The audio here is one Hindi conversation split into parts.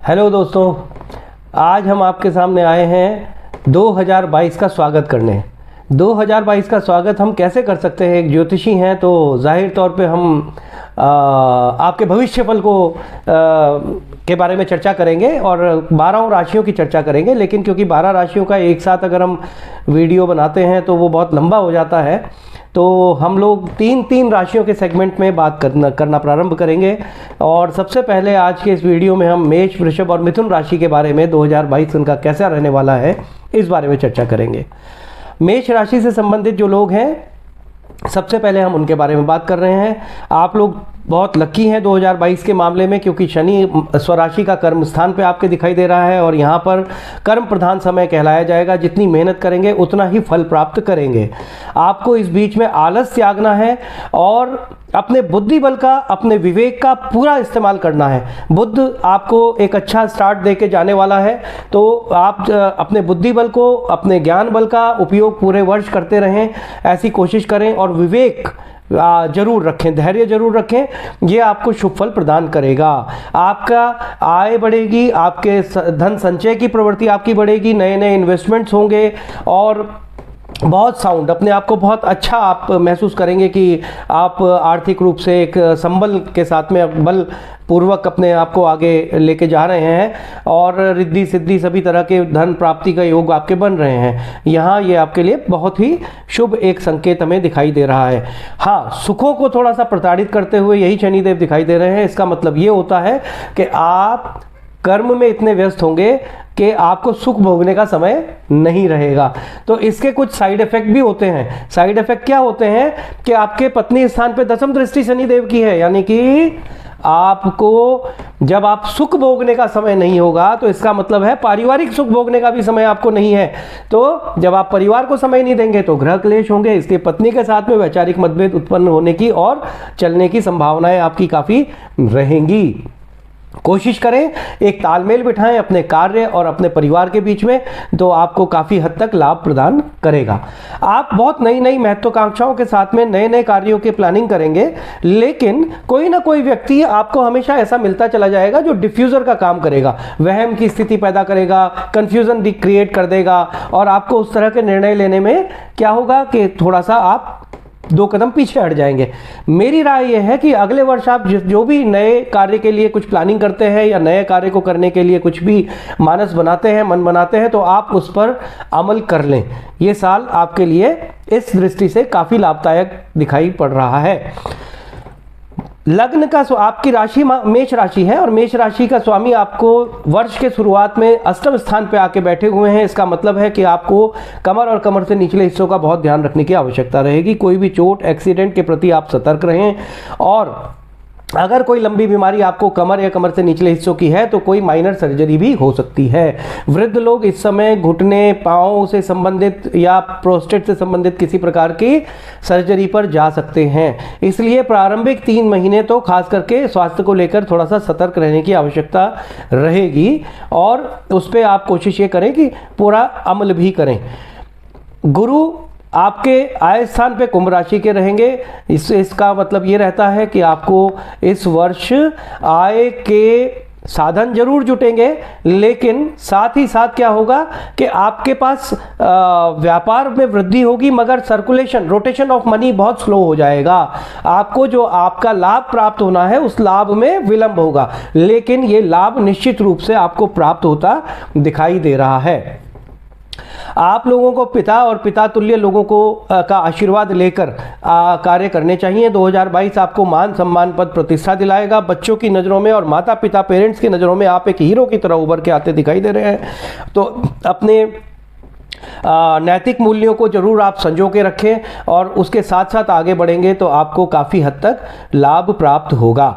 हेलो दोस्तों, आज हम आपके सामने आए हैं 2022 का स्वागत करने। 2022 का स्वागत हम कैसे कर सकते हैं? एक ज्योतिषी हैं तो जाहिर तौर पे हम आपके भविष्यफल को के बारे में चर्चा करेंगे और 12 राशियों की चर्चा करेंगे। लेकिन क्योंकि 12 राशियों का एक साथ अगर हम वीडियो बनाते हैं तो वो बहुत लंबा हो जाता है, तो हम लोग तीन राशियों के सेगमेंट में बात करना प्रारंभ करेंगे। और सबसे पहले आज के इस वीडियो में हम मेष, वृषभ और मिथुन राशि के बारे में 2022 उनका कैसा रहने वाला है इस बारे में चर्चा करेंगे। मेष राशि से संबंधित जो लोग हैं, सबसे पहले हम उनके बारे में बात कर रहे हैं। आप लोग बहुत लकी हैं 2022 के मामले में, क्योंकि शनि स्वराशि का कर्म स्थान पे आपके दिखाई दे रहा है और यहाँ पर कर्म प्रधान समय कहलाया जाएगा। जितनी मेहनत करेंगे उतना ही फल प्राप्त करेंगे। आपको इस बीच में आलस त्यागना है और अपने बुद्धि बल का, अपने विवेक का पूरा इस्तेमाल करना है। बुद्ध आपको एक अच्छा स्टार्ट देके जाने वाला है, तो आप अपने बुद्धि बल को, अपने ज्ञान बल का उपयोग पूरे वर्ष करते रहें, ऐसी कोशिश करें। और विवेक जरूर रखें, धैर्य जरूर रखें, ये आपको शुभ फल प्रदान करेगा। आपका आय बढ़ेगी, आपके धन संचय की प्रवृत्ति आपकी बढ़ेगी, नए नए इन्वेस्टमेंट्स होंगे और बहुत साउंड, अपने आप को बहुत अच्छा आप महसूस करेंगे कि आप आर्थिक रूप से एक संबल के साथ में बल पूर्वक अपने आप को आगे लेके जा रहे हैं और रिद्धि सिद्धि सभी तरह के धन प्राप्ति का योग आपके बन रहे हैं। यहाँ ये आपके लिए बहुत ही शुभ एक संकेत हमें दिखाई दे रहा है। हाँ, सुखों को थोड़ा सा प्रताड़ित करते हुए यही शनिदेव दिखाई दे रहे हैं। इसका मतलब ये होता है कि आप कर्म में इतने व्यस्त होंगे कि आपको सुख भोगने का समय नहीं रहेगा। तो इसके कुछ साइड इफेक्ट भी होते हैं। साइड इफेक्ट क्या होते हैं कि आपके पत्नी स्थान पे दशम दृष्टि शनिदेव की है, यानी कि आपको जब आप सुख भोगने का समय नहीं होगा तो इसका मतलब है पारिवारिक सुख भोगने का भी समय आपको नहीं है। तो जब आप परिवार को समय नहीं देंगे तो गृह क्लेश होंगे, इसलिए पत्नी के साथ में वैचारिक मतभेद उत्पन्न होने की और चलने की संभावनाएं आपकी काफ़ी रहेंगी। कोशिश करें एक तालमेल बिठाएं अपने कार्य और अपने परिवार के बीच में, तो आपको काफ़ी हद तक लाभ प्रदान करेगा। आप बहुत नई नई महत्वाकांक्षाओं के साथ में नए नए कार्यों की प्लानिंग करेंगे, लेकिन कोई ना कोई व्यक्ति आपको हमेशा ऐसा मिलता चला जाएगा जो डिफ्यूज़र का काम करेगा, वहम की स्थिति पैदा करेगा, कन्फ्यूज़न क्रिएट कर देगा और आपको उस तरह के निर्णय लेने में क्या होगा कि थोड़ा सा आप 2 कदम पीछे हट जाएंगे। मेरी राय यह है कि अगले वर्ष आप जो भी नए कार्य के लिए कुछ प्लानिंग करते हैं या नए कार्य को करने के लिए कुछ भी मानस बनाते हैं, मन बनाते हैं, तो आप उस पर अमल कर लें। ये साल आपके लिए इस दृष्टि से काफ़ी लाभदायक दिखाई पड़ रहा है। लग्न का आपकी राशि मेष राशि है और मेष राशि का स्वामी आपको वर्ष के शुरुआत में अष्टम स्थान पे आके बैठे हुए हैं। इसका मतलब है कि आपको कमर और कमर से निचले हिस्सों का बहुत ध्यान रखने की आवश्यकता रहेगी। कोई भी चोट, एक्सीडेंट के प्रति आप सतर्क रहें और अगर कोई लंबी बीमारी आपको कमर या कमर से निचले हिस्सों की है तो कोई माइनर सर्जरी भी हो सकती है। वृद्ध लोग इस समय घुटने, पाँव से संबंधित या प्रोस्टेट से संबंधित किसी प्रकार की सर्जरी पर जा सकते हैं। इसलिए प्रारंभिक 3 महीने तो खास करके स्वास्थ्य को लेकर थोड़ा सा सतर्क रहने की आवश्यकता रहेगी और उस पर आप कोशिश ये करें कि पूरा अमल भी करें। गुरु आपके आय स्थान पे कुंभ राशि के रहेंगे। इसका मतलब ये रहता है कि आपको इस वर्ष आय के साधन जरूर जुटेंगे, लेकिन साथ ही साथ क्या होगा कि आपके पास व्यापार में वृद्धि होगी, मगर सर्कुलेशन, रोटेशन ऑफ मनी बहुत स्लो हो जाएगा। आपको जो आपका लाभ प्राप्त होना है उस लाभ में विलंब होगा, लेकिन ये लाभ निश्चित रूप से आपको प्राप्त होता दिखाई दे रहा है। आप लोगों को पिता और पिता तुल्य लोगों को का आशीर्वाद लेकर कार्य करने चाहिए। 2022 आपको मान सम्मान पद प्रतिष्ठा दिलाएगा। बच्चों की नज़रों में और माता पिता पेरेंट्स की नज़रों में आप एक हीरो की तरह उभर के आते दिखाई दे रहे हैं। तो अपने नैतिक मूल्यों को जरूर आप संजो के रखें और उसके साथ साथ आगे बढ़ेंगे तो आपको काफ़ी हद तक लाभ प्राप्त होगा।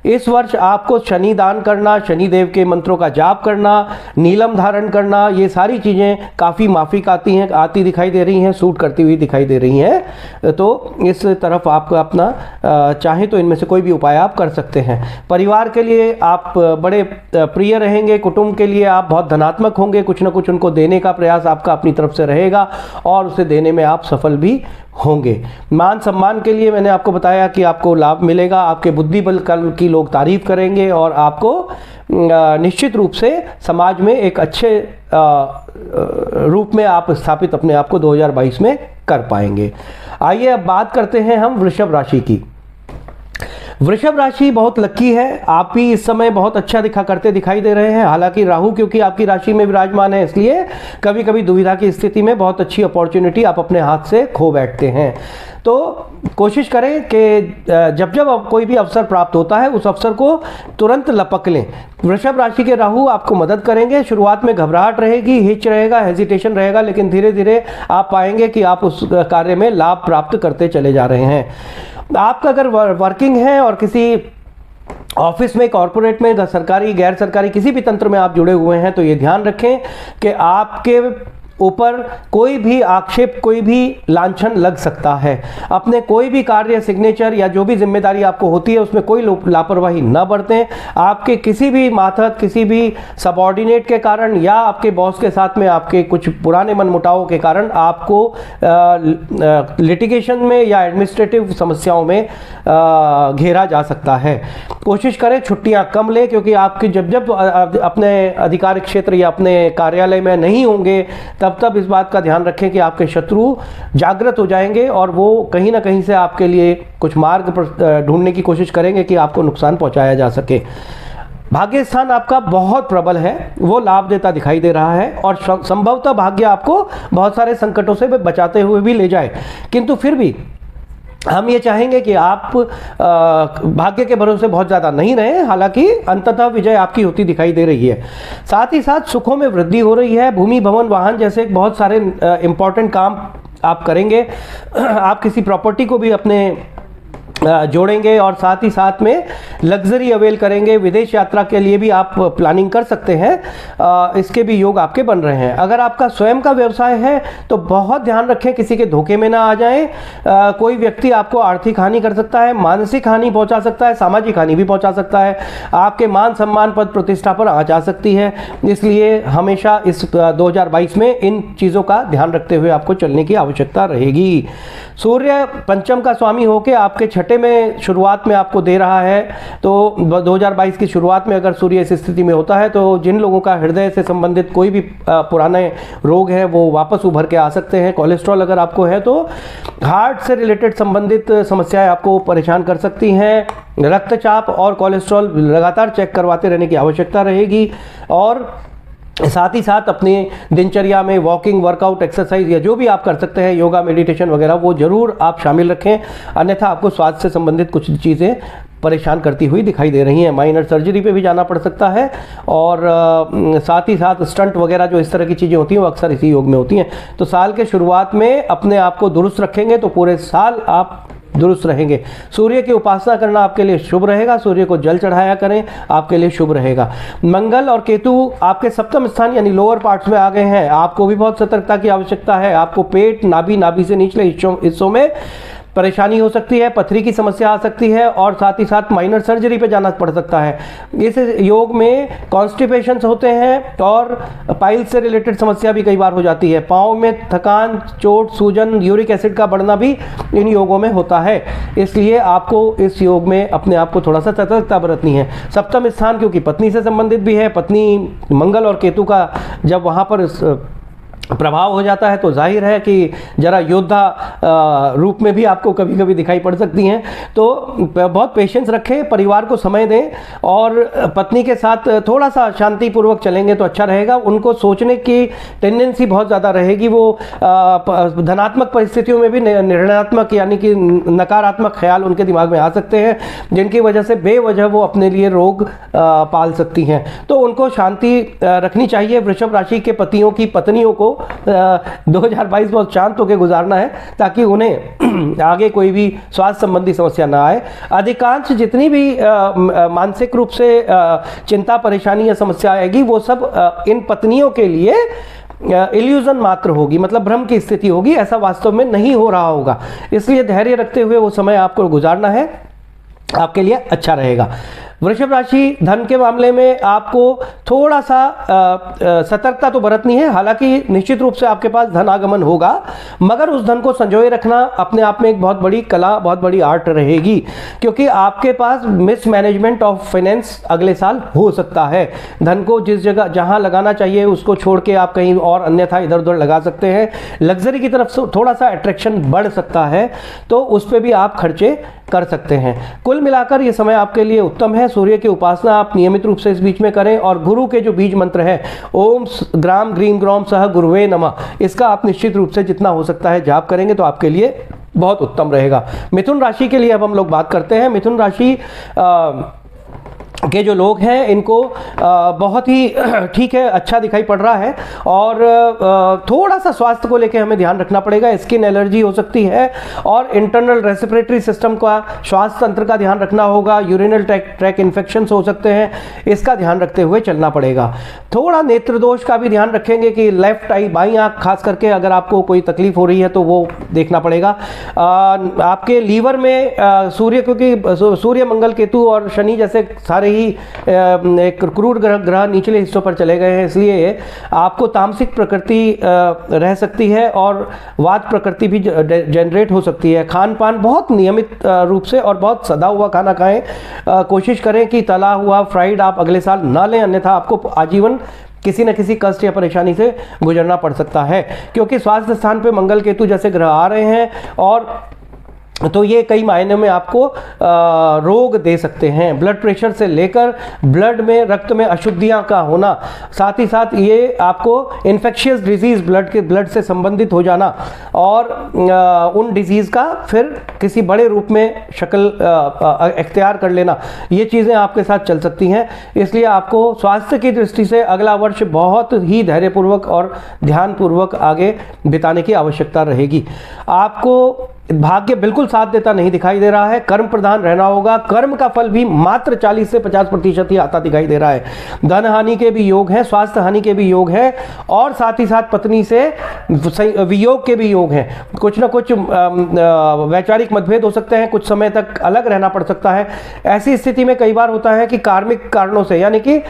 इस वर्ष आपको शनि दान करना, शनि देव के मंत्रों का जाप करना, नीलम धारण करना, ये सारी चीज़ें काफ़ी माफिक आती दिखाई दे रही हैं, सूट करती हुई दिखाई दे रही हैं। तो इस तरफ आप अपना चाहें तो इनमें से कोई भी उपाय आप कर सकते हैं। परिवार के लिए आप बड़े प्रिय रहेंगे, कुटुंब के लिए आप बहुत धनात्मक होंगे, कुछ ना कुछ उनको देने का प्रयास आपका अपनी तरफ से रहेगा और उसे देने में आप सफल भी होंगे। मान सम्मान के लिए मैंने आपको बताया कि आपको लाभ मिलेगा, आपके बुद्धि बल की लोग तारीफ करेंगे और आपको निश्चित रूप से समाज में एक अच्छे रूप में आप स्थापित अपने आप को 2022 में कर पाएंगे। आइए अब बात करते हैं हम वृषभ राशि की। वृषभ राशि बहुत लकी है, आप भी इस समय बहुत अच्छा दिखाई दे रहे हैं। हालांकि राहु क्योंकि आपकी राशि में विराजमान है, इसलिए कभी कभी दुविधा की स्थिति में बहुत अच्छी अपॉर्चुनिटी आप अपने हाथ से खो बैठते हैं। तो कोशिश करें कि जब जब कोई भी अवसर प्राप्त होता है उस अवसर को तुरंत लपक लें। वृषभ राशि के राहु आपको मदद करेंगे। शुरुआत में घबराहट रहेगी, हिच रहेगा, हेजिटेशन रहेगा, लेकिन धीरे धीरे आप पाएंगे कि आप उस कार्य में लाभ प्राप्त करते चले जा रहे हैं। आपका अगर वर्किंग है और किसी ऑफिस में, कॉर्पोरेट में, सरकारी गैर सरकारी किसी भी तंत्र में आप जुड़े हुए हैं तो ये ध्यान रखें कि आपके ऊपर कोई भी आक्षेप, कोई भी लांछन लग सकता है। अपने कोई भी कार्य, सिग्नेचर या जो भी जिम्मेदारी आपको होती है उसमें कोई लापरवाही न बरतें। आपके किसी भी मातहत, किसी भी सबऑर्डिनेट के कारण या आपके बॉस के साथ में आपके कुछ पुराने मनमुटावों के कारण आपको लिटिगेशन में या एडमिनिस्ट्रेटिव समस्याओं में घेरा जा सकता है। कोशिश करें छुट्टियां कम लें, क्योंकि आपकी जब अपने अधिकार क्षेत्र या अपने कार्यालय में नहीं होंगे तब इस बात का ध्यान रखें कि आपके शत्रु जागृत हो जाएंगे और वो कहीं ना कहीं से आपके लिए कुछ मार्ग ढूंढने की कोशिश करेंगे कि आपको नुकसान पहुंचाया जा सके। भाग्य स्थान आपका बहुत प्रबल है, वो लाभ देता दिखाई दे रहा है और संभवतः भाग्य आपको बहुत सारे संकटों से बचाते हुए भी ले जाए, किंतु फिर भी हम ये चाहेंगे कि आप भाग्य के भरोसे बहुत ज़्यादा नहीं रहें। हालांकि अंततः विजय आपकी होती दिखाई दे रही है। साथ ही साथ सुखों में वृद्धि हो रही है। भूमि, भवन, वाहन जैसे बहुत सारे इंपॉर्टेंट काम आप करेंगे। आप किसी प्रॉपर्टी को भी अपने जोड़ेंगे और साथ ही साथ में लग्जरी अवेल करेंगे। विदेश यात्रा के लिए भी आप प्लानिंग कर सकते हैं, इसके भी योग आपके बन रहे हैं। अगर आपका स्वयं का व्यवसाय है तो बहुत ध्यान रखें किसी के धोखे में ना आ जाएं। कोई व्यक्ति आपको आर्थिक हानि कर सकता है, मानसिक हानि पहुंचा सकता है, सामाजिक हानि भी पहुंचा सकता है। आपके मान सम्मान, पद प्रतिष्ठा पर आ जा सकती है। इसलिए हमेशा इस 2022 में इन चीज़ों का ध्यान रखते हुए आपको चलने की आवश्यकता रहेगी। सूर्य पंचम का स्वामी होकर आपके छठे में शुरुआत में आपको दे रहा है, तो 2022 की शुरुआत में अगर सूर्य इस स्थिति में होता है तो जिन लोगों का हृदय से संबंधित कोई भी पुराने रोग है वो वापस उभर के आ सकते हैं। कोलेस्ट्रॉल अगर आपको है तो हार्ट से रिलेटेड संबंधित समस्याएं आपको परेशान कर सकती हैं। रक्तचाप और कोलेस्ट्रॉल लगातार चेक करवाते रहने की आवश्यकता रहेगी और साथ ही साथ अपनी दिनचर्या में वॉकिंग, वर्कआउट, एक्सरसाइज या जो भी आप कर सकते हैं, योगा, मेडिटेशन वगैरह, वो जरूर आप शामिल रखें, अन्यथा आपको स्वास्थ्य से संबंधित कुछ चीज़ें परेशान करती हुई दिखाई दे रही हैं। माइनर सर्जरी पे भी जाना पड़ सकता है और साथ ही साथ स्टंट वगैरह जो इस तरह की चीज़ें होती हैं वो अक्सर इसी योग में होती हैं। तो साल के शुरुआत में अपने आप को दुरुस्त रखेंगे तो पूरे साल आप दुरुस्त रहेंगे। सूर्य की उपासना करना आपके लिए शुभ रहेगा। सूर्य को जल चढ़ाया करें, आपके लिए शुभ रहेगा। मंगल और केतु आपके सप्तम स्थान यानी लोअर पार्ट्स में आ गए हैं। आपको भी बहुत सतर्कता की आवश्यकता है। आपको पेट, नाभि से निचले हिस्सों में परेशानी हो सकती है, पथरी की समस्या आ सकती है और साथ ही साथ माइनर सर्जरी पे जाना पड़ सकता है। इस योग में कॉन्स्टिपेशंस होते हैं और पाइल्स से रिलेटेड समस्या भी कई बार हो जाती है। पाँव में थकान, चोट, सूजन, यूरिक एसिड का बढ़ना भी इन योगों में होता है। इसलिए आपको इस योग में अपने आप को थोड़ा सा सतर्कता बरतनी है। सप्तम स्थान क्योंकि पत्नी से संबंधित भी है, पत्नी मंगल और केतु का जब वहाँ पर प्रभाव हो जाता है तो जाहिर है कि जरा योद्धा रूप में भी आपको कभी कभी दिखाई पड़ सकती हैं। तो बहुत पेशेंस रखें, परिवार को समय दें और पत्नी के साथ थोड़ा सा शांतिपूर्वक चलेंगे तो अच्छा रहेगा। उनको सोचने की टेंडेंसी बहुत ज़्यादा रहेगी। वो धनात्मक परिस्थितियों में भी निर्णयात्मक यानी कि नकारात्मक ख्याल उनके दिमाग में आ सकते हैं, जिनकी वजह से बेवजह वो अपने लिए रोग पाल सकती हैं। तो उनको शांति रखनी चाहिए। वृषभ राशि के पतियों की पत्नियों को 2022 बहुत शांत होकर गुजारना है ताकि उन्हें आगे कोई भी स्वास्थ्य संबंधी समस्या ना आए। अधिकांश जितनी भी मानसिक रूप से चिंता, परेशानी या समस्या आएगी वो सब इन पत्नियों के लिए इल्यूजन मात्र होगी, मतलब भ्रम की स्थिति होगी। ऐसा वास्तव में नहीं हो रहा होगा। इसलिए धैर्य रखते हुए वो समय आपको गुजारना है, आपके लिए अच्छा रहेगा। वृषभ राशि, धन के मामले में आपको थोड़ा सा सतर्कता तो बरतनी है। हालांकि निश्चित रूप से आपके पास धन आगमन होगा, मगर उस धन को संजोए रखना अपने आप में एक बहुत बड़ी कला, बहुत बड़ी आर्ट रहेगी, क्योंकि आपके पास मिसमैनेजमेंट ऑफ फाइनेंस अगले साल हो सकता है। धन को जिस जगह जहां लगाना चाहिए उसको छोड़ के आप कहीं और अन्यथा इधर उधर लगा सकते हैं। लग्जरी की तरफ से थोड़ा सा अट्रैक्शन बढ़ सकता है, तो उस पर भी आप खर्चे कर सकते हैं। कुल मिलाकर ये समय आपके लिए उत्तम है। सूर्य की उपासना आप नियमित रूप से इस बीच में करें, और गुरु के जो बीज मंत्र है ओम ग्राम ग्रीम ग्रौम सह गुरुवे नमः, इसका आप निश्चित रूप से जितना हो सकता है जाप करेंगे तो आपके लिए बहुत उत्तम रहेगा। मिथुन राशि के लिए अब हम लोग बात करते हैं। मिथुन राशि के जो लोग हैं इनको बहुत ही ठीक है, अच्छा दिखाई पड़ रहा है, और थोड़ा सा स्वास्थ्य को लेकर हमें ध्यान रखना पड़ेगा। स्किन एलर्जी हो सकती है, और इंटरनल रेस्पिरेटरी सिस्टम का, श्वास तंत्र का ध्यान रखना होगा। यूरिनल ट्रैक इन्फेक्शन हो सकते हैं, इसका ध्यान रखते हुए चलना पड़ेगा। थोड़ा नेत्र दोष का भी ध्यान रखेंगे कि लेफ्ट आई, बाई आंख खास करके अगर आपको कोई तकलीफ हो रही है तो वो देखना पड़ेगा। आपके लीवर में सूर्य, क्योंकि सूर्य मंगल केतु और शनि जैसे सारे ही एक क्रूर ग्रह निचले हिस्सों पर चले गए हैं, इसलिए आपको तामसिक प्रकृति रह सकती है और वात प्रकृति भी जनरेट हो सकती है। खान पान बहुत नियमित रूप से और बहुत सदा हुआ खाना खाएं। कोशिश करें कि तला हुआ, फ्राइड आप अगले साल ना लें, अन्यथा आपको आजीवन किसी न किसी कष्ट या परेशानी से गुजरना पड़ सकता है, क्योंकि स्वास्थ्य स्थान पे मंगल केतु जैसे ग्रह आ रहे हैं, और तो ये कई मायने में आपको रोग दे सकते हैं। ब्लड प्रेशर से लेकर ब्लड में, रक्त में अशुद्धियां का होना, साथ ही साथ ये आपको इन्फेक्शियस डिजीज, ब्लड से संबंधित हो जाना, और उन डिजीज़ का फिर किसी बड़े रूप में शक्ल इख्तियार कर लेना, ये चीज़ें आपके साथ चल सकती हैं। इसलिए आपको स्वास्थ्य की दृष्टि से अगला वर्ष बहुत ही धैर्यपूर्वक और ध्यानपूर्वक आगे बिताने की आवश्यकता रहेगी। आपको भाग्य बिल्कुल साथ देता नहीं दिखाई दे रहा है, कर्म प्रधान रहना होगा। कर्म का फल भी मात्र 40 से 50% ही आता दिखाई दे रहा है। धन हानि के भी योग हैं, स्वास्थ्य हानि के भी योग हैं, और साथ ही साथ पत्नी से वियोग के भी योग हैं। कुछ ना कुछ वैचारिक मतभेद हो सकते हैं, कुछ समय तक अलग रहना पड़ सकता है। ऐसी स्थिति में कई बार होता है कि कार्मिक कारणों से, यानी कि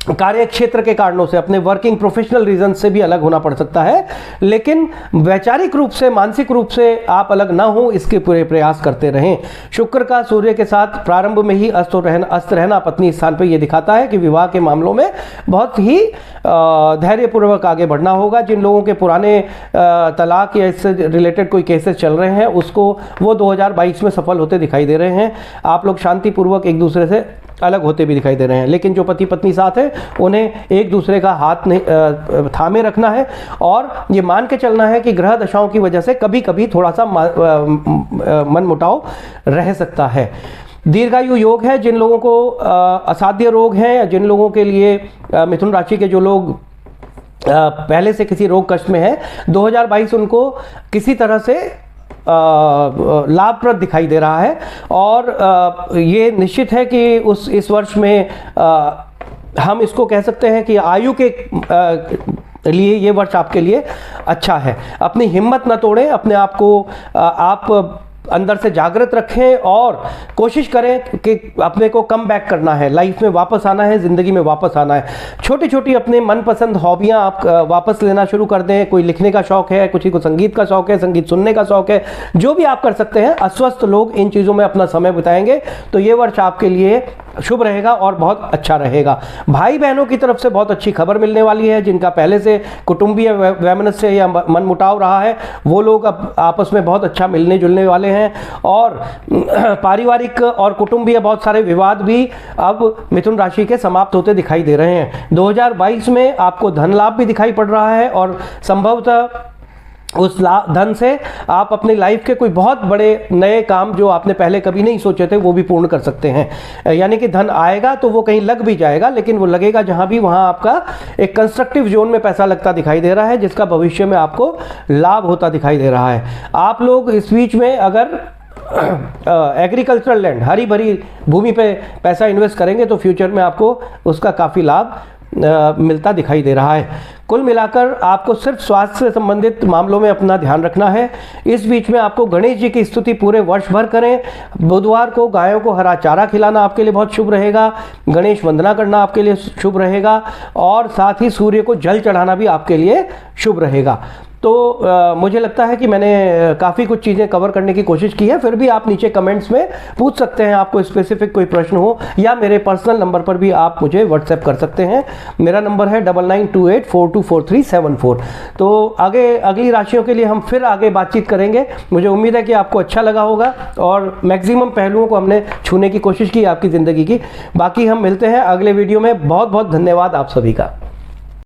कार्य क्षेत्र के कारणों से, अपने वर्किंग प्रोफेशनल रीजन से भी अलग होना पड़ सकता है, लेकिन वैचारिक रूप से, मानसिक रूप से आप अलग ना हो, इसके पूरे प्रयास करते रहें। शुक्र का सूर्य के साथ प्रारंभ में ही अस्त रहना पत्नी स्थान पर यह दिखाता है कि विवाह के मामलों में बहुत ही धैर्यपूर्वक आगे बढ़ना होगा। जिन लोगों के पुराने तलाक या इससे रिलेटेड कोई केसेस चल रहे हैं, उसको वो 2022 में सफल होते दिखाई दे रहे हैं। आप लोग शांतिपूर्वक एक दूसरे से अलग होते भी दिखाई दे रहे हैं, लेकिन जो पति पत्नी साथ है उन्हें एक दूसरे का हाथ नहीं थामे रखना है, और ये मान के चलना है कि ग्रह दशाओं की वजह से कभी कभी थोड़ा सा मनमुटाव रह सकता है। दीर्घायु योग है। जिन लोगों को असाध्य रोग हैं, या जिन लोगों के लिए मिथुन राशि के जो लोग पहले से किसी रोग कष्ट में है, 2022 उनको किसी तरह से लाभप्रद दिखाई दे रहा है, और ये निश्चित है कि इस वर्ष में हम इसको कह सकते हैं कि आयु के लिए ये वर्ष आपके लिए अच्छा है। अपनी हिम्मत न तोड़ें, अपने आप को आप अंदर से जागृत रखें, और कोशिश करें कि अपने को कम बैक करना है, लाइफ में वापस आना है, ज़िंदगी में वापस आना है। छोटी छोटी अपने मनपसंद हॉबियां आप वापस लेना शुरू कर दें। कोई लिखने का शौक़ है, किसी को संगीत का शौक़ है, संगीत सुनने का शौक़ है, जो भी आप कर सकते हैं। अस्वस्थ लोग इन चीज़ों में अपना समय बिताएंगे तो ये वर्ष आपके लिए शुभ रहेगा और बहुत अच्छा रहेगा। भाई बहनों की तरफ से बहुत अच्छी खबर मिलने वाली है। जिनका पहले से कुटुंबीय वैमनस्य या मनमुटाव रहा है, वो लोग अब आपस में बहुत अच्छा मिलने जुलने वाले हैं, और पारिवारिक और कुटुंबीय बहुत सारे विवाद भी अब मिथुन राशि के समाप्त होते दिखाई दे रहे हैं। 2022 में आपको धन लाभ भी दिखाई पड़ रहा है, और संभवतः उस धन से आप अपनी लाइफ के कोई बहुत बड़े नए काम जो आपने पहले कभी नहीं सोचे थे वो भी पूर्ण कर सकते हैं। यानी कि धन आएगा तो वो कहीं लग भी जाएगा, लेकिन वो लगेगा जहां भी वहां आपका एक कंस्ट्रक्टिव जोन में पैसा लगता दिखाई दे रहा है, जिसका भविष्य में आपको लाभ होता दिखाई दे रहा है। आप लोग इस बीच में अगर एग्रीकल्चरल लैंड, हरी भरी भूमि पे पैसा इन्वेस्ट करेंगे तो फ्यूचर में आपको उसका काफ़ी लाभ मिलता दिखाई दे रहा है। कुल मिलाकर आपको सिर्फ स्वास्थ्य से संबंधित मामलों में अपना ध्यान रखना है। इस बीच में आपको गणेश जी की स्तुति पूरे वर्ष भर करें। बुधवार को गायों को हरा चारा खिलाना आपके लिए बहुत शुभ रहेगा। गणेश वंदना करना आपके लिए शुभ रहेगा और साथ ही सूर्य को जल चढ़ाना भी आपके लिए शुभ रहेगा। तो मुझे लगता है कि मैंने काफ़ी कुछ चीज़ें कवर करने की कोशिश की है। फिर भी आप नीचे कमेंट्स में पूछ सकते हैं, आपको स्पेसिफिक कोई प्रश्न हो, या मेरे पर्सनल नंबर पर भी आप मुझे व्हाट्सएप कर सकते हैं। मेरा नंबर है 9928424374। तो आगे अगली राशियों के लिए हम फिर आगे बातचीत करेंगे। मुझे उम्मीद है कि आपको अच्छा लगा होगा और मैक्सिमम पहलुओं को हमने छूने की कोशिश की आपकी ज़िंदगी की। बाकी हम मिलते हैं अगले वीडियो में। बहुत बहुत धन्यवाद आप सभी का।